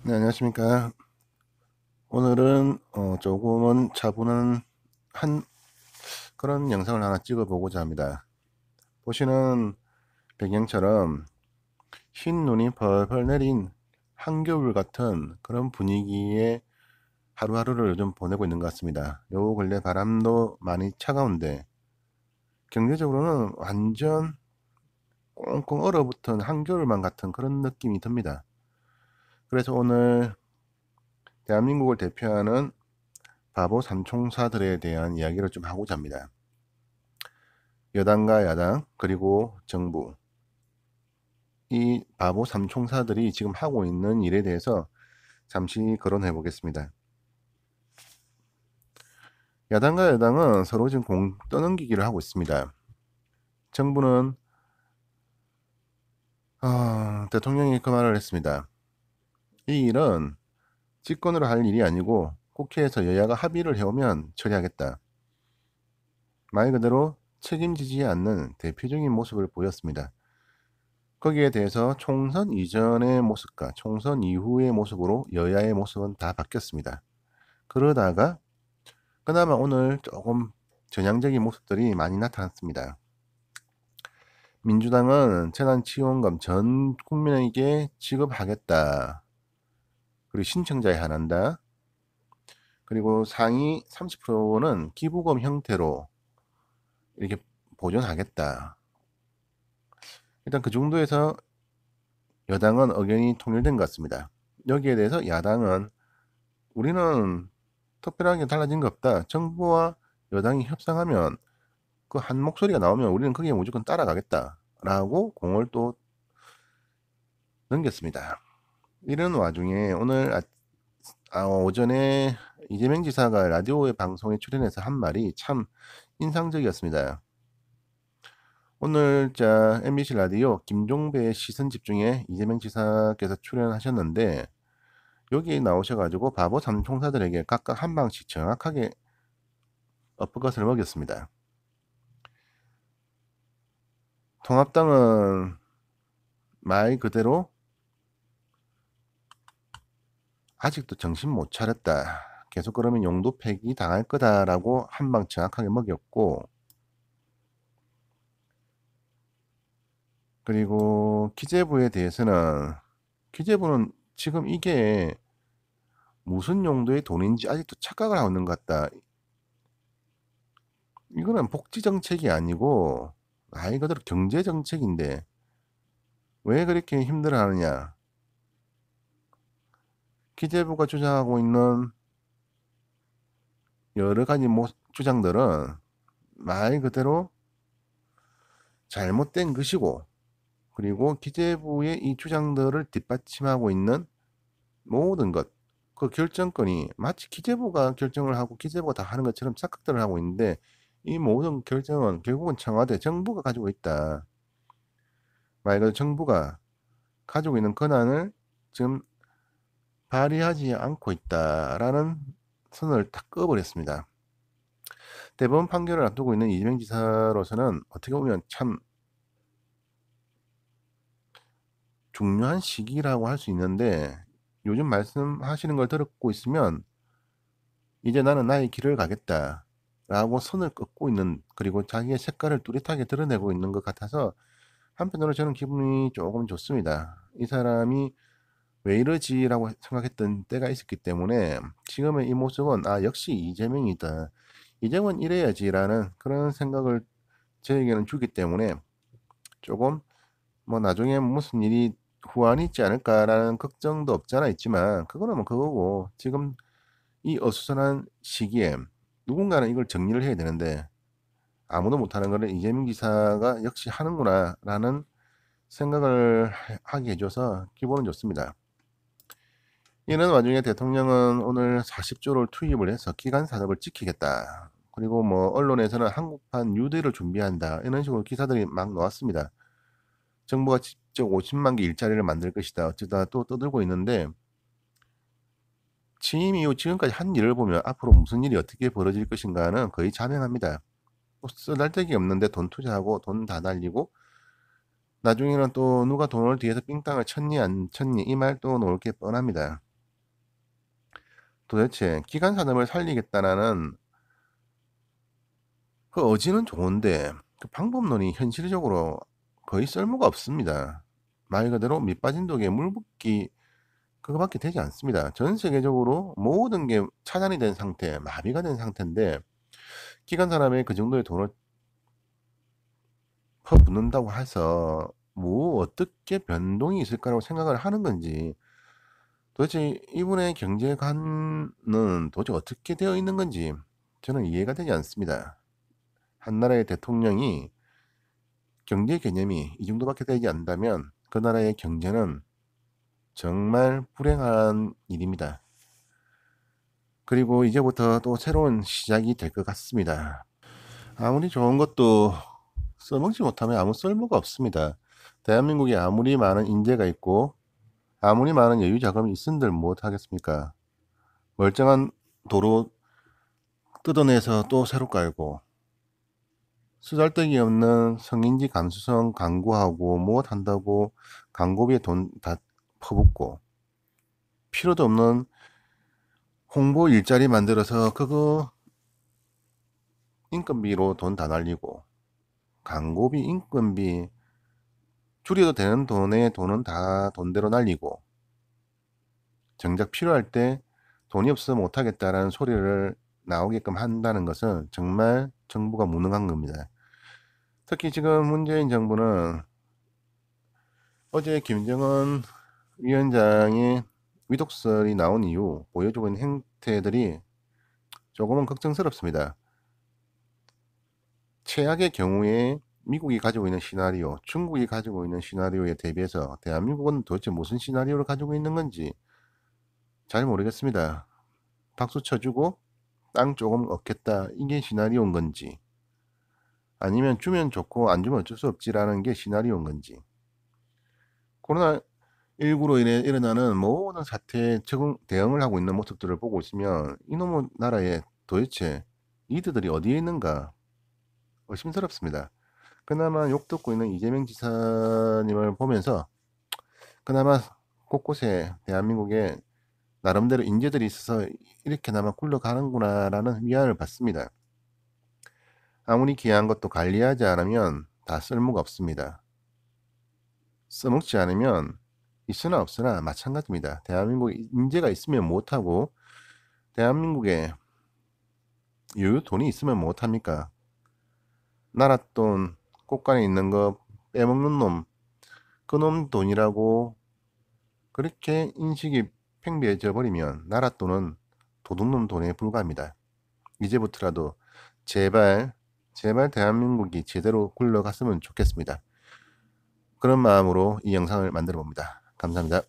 네, 안녕하십니까. 오늘은 조금은 차분한 한 그런 영상을 하나 찍어 보고자 합니다. 보시는 배경처럼 흰 눈이 펄펄 내린 한겨울 같은 그런 분위기에 하루하루를 요즘 보내고 있는 것 같습니다. 요 근래 바람도 많이 차가운데 경제적으로는 완전 꽁꽁 얼어붙은 한겨울만 같은 그런 느낌이 듭니다. 그래서 오늘 대한민국을 대표하는 바보 삼총사들에 대한 이야기를 좀 하고자 합니다. 여당과 야당 그리고 정부, 이 바보 삼총사들이 지금 하고 있는 일에 대해서 잠시 거론해 보겠습니다. 야당과 여당은 서로 지금 공 떠넘기기를 하고 있습니다. 정부는 대통령이 그 말을 했습니다. 이 일은 집권으로 할 일이 아니고 국회에서 여야가 합의를 해오면 처리하겠다. 말 그대로 책임지지 않는 대표적인 모습을 보였습니다. 거기에 대해서 총선 이전의 모습과 총선 이후의 모습으로 여야의 모습은 다 바뀌었습니다. 그러다가 그나마 오늘 조금 전향적인 모습들이 많이 나타났습니다. 민주당은 재난지원금 전 국민에게 지급하겠다. 그리고 신청자에 한한다. 그리고 상위 30%는 기부금 형태로 이렇게 보존하겠다. 일단 그 정도에서 여당은 의견이 통일된 것 같습니다. 여기에 대해서 야당은 우리는 특별하게 달라진 거 없다. 정부와 여당이 협상하면 그 한 목소리가 나오면 우리는 거기에 무조건 따라가겠다. 라고 공을 또 넘겼습니다. 이런 와중에 오늘 오전에 이재명 지사가 라디오의 방송에 출연해서 한 말이 참 인상적이었습니다. 오늘 MBC 라디오 김종배의 시선집중에 이재명 지사께서 출연하셨는데 여기 나오셔가지고 바보 삼총사들에게 각각 한 방씩 정확하게 엇박것을 먹였습니다. 통합당은 말 그대로 아직도 정신 못 차렸다. 계속 그러면 용도 폐기 당할 거다라고 한 방 정확하게 먹였고, 그리고 기재부에 대해서는 기재부는 지금 이게 무슨 용도의 돈인지 아직도 착각을 하고 있는 것 같다. 이거는 복지 정책이 아니고 말 그대로 경제 정책인데 왜 그렇게 힘들어하느냐. 기재부가 주장하고 있는 여러 가지 주장들은 말 그대로 잘못된 것이고, 그리고 기재부의 이 주장들을 뒷받침하고 있는 모든 것, 그 결정권이 마치 기재부가 결정을 하고 기재부가 다 하는 것처럼 착각들을 하고 있는데 이 모든 결정은 결국은 청와대 정부가 가지고 있다. 말 그대로 정부가 가지고 있는 권한을 지금 발휘하지 않고 있다라는 선을 딱 그어버렸습니다. 대법원 판결을 앞두고 있는 이재명 지사로서는 어떻게 보면 참 중요한 시기라고 할 수 있는데 요즘 말씀하시는 걸 듣고 있으면 이제 나는 나의 길을 가겠다 라고 선을 긋고 있는, 그리고 자기의 색깔을 뚜렷하게 드러내고 있는 것 같아서 한편으로 저는 기분이 조금 좋습니다. 이 사람이 왜 이러지 라고 생각했던 때가 있었기 때문에 지금의 이 모습은 역시 이재명이다, 이재명은 이래야지 라는 그런 생각을 저에게는 주기 때문에 조금 뭐 나중에 무슨 일이 후환이 있지 않을까라는 걱정도 없지 않아 있지만 그거는 뭐 그거고, 지금 이 어수선한 시기에 누군가는 이걸 정리를 해야 되는데 아무도 못하는 거를 이재명 기사가 역시 하는구나라는 생각을 하게 해줘서 기분은 좋습니다. 이런 와중에 대통령은 오늘 40조를 투입을 해서 기간 사업을 지키겠다. 그리고 뭐 언론에서는 한국판 뉴딜을 준비한다. 이런 식으로 기사들이 막 나왔습니다. 정부가 직접 50만 개 일자리를 만들 것이다. 어쩌다 또 떠들고 있는데 취임 이후 지금까지 한 일을 보면 앞으로 무슨 일이 어떻게 벌어질 것인가는 거의 자명합니다. 쓰잘데기 없는데 돈 투자하고 돈 다 날리고 나중에는 또 누가 돈을 뒤에서 삥땅을 쳤니 안 쳤니 이 말 또 나올 게 뻔합니다. 도대체 기간 산업을 살리겠다라는 그 의지는 좋은데 그 방법론이 현실적으로 거의 쓸모가 없습니다. 말 그대로 밑 빠진 독에 물 붓기 그거밖에 되지 않습니다. 전 세계적으로 모든 게 차단이 된 상태, 마비가 된 상태인데 기간 산업에 그 정도의 돈을 퍼붓는다고 해서 뭐 어떻게 변동이 있을까라고 생각을 하는 건지, 도대체 이분의 경제관은 도대체 어떻게 되어 있는 건지 저는 이해가 되지 않습니다. 한 나라의 대통령이 경제 개념이 이 정도밖에 되지 않는다면 그 나라의 경제는 정말 불행한 일입니다. 그리고 이제부터 또 새로운 시작이 될 것 같습니다. 아무리 좋은 것도 써먹지 못하면 아무 쓸모가 없습니다. 대한민국에 아무리 많은 인재가 있고 아무리 많은 여유 자금이 있은들 못하겠습니까? 멀쩡한 도로 뜯어내서 또 새로 깔고, 쓰잘데기 없는 성인지 감수성 광고하고 못한다고 광고비에 돈 다 퍼붓고, 필요도 없는 홍보 일자리 만들어서 그거 인건비로 돈 다 날리고, 광고비 인건비 줄여도 되는 돈은 다 돈대로 날리고, 정작 필요할 때 돈이 없어서 못하겠다라는 소리를 나오게끔 한다는 것은 정말 정부가 무능한 겁니다. 특히 지금 문재인 정부는 어제 김정은 위원장의 위독설이 나온 이후 보여주고 있는 행태들이 조금은 걱정스럽습니다. 최악의 경우에 미국이 가지고 있는 시나리오, 중국이 가지고 있는 시나리오에 대비해서 대한민국은 도대체 무슨 시나리오를 가지고 있는 건지 잘 모르겠습니다. 박수 쳐주고 땅 조금 얻겠다, 이게 시나리오인 건지, 아니면 주면 좋고 안 주면 어쩔 수 없지라는 게 시나리오인 건지, 코로나19로 인해 일어나는 모든 사태에 대응을 하고 있는 모습들을 보고 있으면 이놈의 나라에 도대체 리더들이 어디에 있는가 의심스럽습니다. 그나마 욕 듣고 있는 이재명 지사님을 보면서 그나마 곳곳에 대한민국에 나름대로 인재들이 있어서 이렇게나마 굴러가는구나라는 위안을 받습니다. 아무리 귀한 것도 관리하지 않으면 다 쓸모가 없습니다. 써먹지 않으면 있으나 없으나 마찬가지입니다. 대한민국에 인재가 있으면 못하고 대한민국에 여유 돈이 있으면 못합니까? 나라 돈 꽃간에 있는 거 빼먹는 놈, 그놈 돈이라고 그렇게 인식이 팽배해져 버리면 나라 돈은 도둑놈 돈에 불과합니다. 이제부터라도 제발 대한민국이 제대로 굴러갔으면 좋겠습니다. 그런 마음으로 이 영상을 만들어 봅니다. 감사합니다.